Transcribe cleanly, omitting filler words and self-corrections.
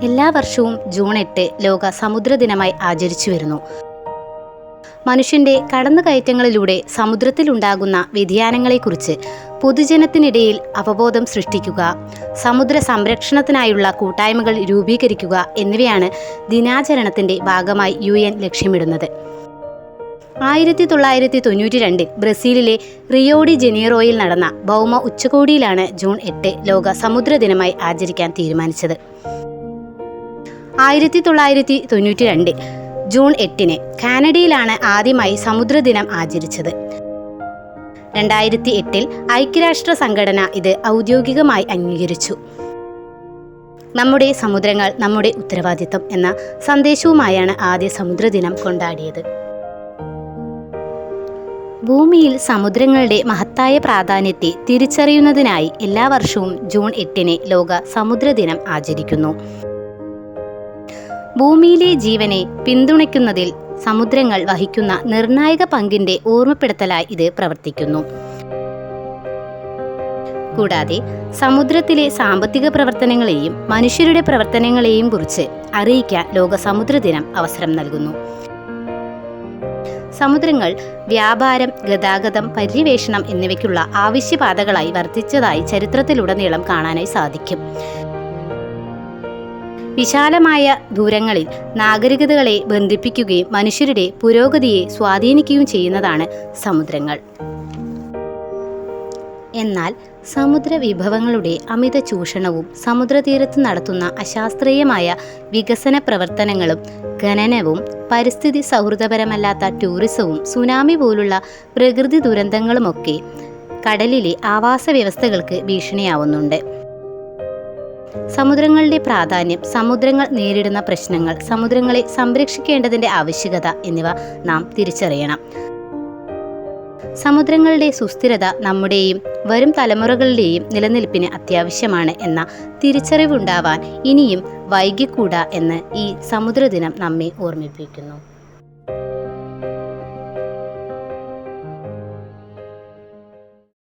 എല്ലാ വർഷവും ജൂൺ 8 ലോക സമുദ്ര ദിനമായി ആചരിച്ചു വരുന്നു. മനുഷ്യൻ്റെ കടന്നുകയറ്റങ്ങളിലൂടെ സമുദ്രത്തിലുണ്ടാകുന്ന വ്യതിയാനങ്ങളെക്കുറിച്ച് പൊതുജനത്തിനിടയിൽ അവബോധം സൃഷ്ടിക്കുക, സമുദ്ര സംരക്ഷണത്തിനായുള്ള കൂട്ടായ്മകൾ രൂപീകരിക്കുക എന്നിവയാണ് ദിനാചരണത്തിൻ്റെ ഭാഗമായി UN ലക്ഷ്യമിടുന്നത്. 1992 ബ്രസീലിലെ റിയോ ഡി ജനീറോയിൽ നടന്ന ഭൗമ ഉച്ചകോടിയിലാണ് ജൂൺ 8 ലോക സമുദ്ര ദിനമായി ആചരിക്കാൻ തീരുമാനിച്ചത്. 1992 ജൂൺ 8 കാനഡയിലാണ് ആദ്യമായി സമുദ്രദിനം ആചരിച്ചത്. 2008 ഐക്യരാഷ്ട്ര സംഘടന ഇത് ഔദ്യോഗികമായി അംഗീകരിച്ചു. നമ്മുടെ സമുദ്രങ്ങൾ നമ്മുടെ ഉത്തരവാദിത്തം എന്ന സന്ദേശവുമായാണ് ആദ്യ സമുദ്രദിനം കൊണ്ടാടിയത്. ഭൂമിയിൽ സമുദ്രങ്ങളുടെ മഹത്തായ പ്രാധാന്യത്തെ തിരിച്ചറിയുന്നതിനായി എല്ലാ വർഷവും ജൂൺ 8 ലോക സമുദ്രദിനം ആചരിക്കുന്നു. ഭൂമിയിലെ ജീവനെ പിന്തുണയ്ക്കുന്നതിൽ സമുദ്രങ്ങൾ വഹിക്കുന്ന നിർണായക പങ്കിൻ്റെ ഓർമ്മപ്പെടുത്തലായി ഇത് പ്രവർത്തിക്കുന്നു. കൂടാതെ സമുദ്രത്തിലെ സാമ്പത്തിക പ്രവർത്തനങ്ങളെയും മനുഷ്യരുടെ പ്രവർത്തനങ്ങളെയും കുറിച്ച് അറിയിക്കാൻ ലോക സമുദ്രദിനം അവസരം നൽകുന്നു. സമുദ്രങ്ങൾ വ്യാപാരം, ഗതാഗതം, പര്യവേഷണം എന്നിവയ്ക്കുള്ള ആവശ്യപാതകളായി വർദ്ധിച്ചതായി ചരിത്രത്തിലുടനീളം കാണാനായി സാധിക്കും. വിശാലമായ ദൂരങ്ങളിൽ നാഗരികതകളെ ബന്ധിപ്പിക്കുകയും മനുഷ്യരുടെ പുരോഗതിയെ സ്വാധീനിക്കുകയും ചെയ്യുന്നതാണ് സമുദ്രങ്ങൾ. എന്നാൽ സമുദ്ര വിഭവങ്ങളുടെ അമിത ചൂഷണവും സമുദ്രതീരത്ത് നടത്തുന്ന അശാസ്ത്രീയമായ വികസന പ്രവർത്തനങ്ങളും ഖനനവും പരിസ്ഥിതി സൗഹൃദപരമല്ലാത്ത ടൂറിസവും സുനാമി പോലുള്ള പ്രകൃതി ദുരന്തങ്ങളുമൊക്കെ കടലിലെ ആവാസ വ്യവസ്ഥകൾക്ക് ഭീഷണിയാവുന്നുണ്ട്. സമുദ്രങ്ങളുടെ പ്രാധാന്യം, സമുദ്രങ്ങൾ നേരിടുന്ന പ്രശ്നങ്ങൾ, സമുദ്രങ്ങളെ സംരക്ഷിക്കേണ്ടതിൻ്റെ ആവശ്യകത എന്നിവ നാം തിരിച്ചറിയണം. സമുദ്രങ്ങളുടെ സുസ്ഥിരത നമ്മുടെയും വരും തലമുറകളുടെയും നിലനിൽപ്പിന് അത്യാവശ്യമാണ് എന്ന തിരിച്ചറിവുണ്ടാവാൻ ഇനിയും വൈകിക്കൂടാ എന്ന് ഈ സമുദ്രദിനം നമ്മെ ഓർമ്മിപ്പിക്കുന്നു.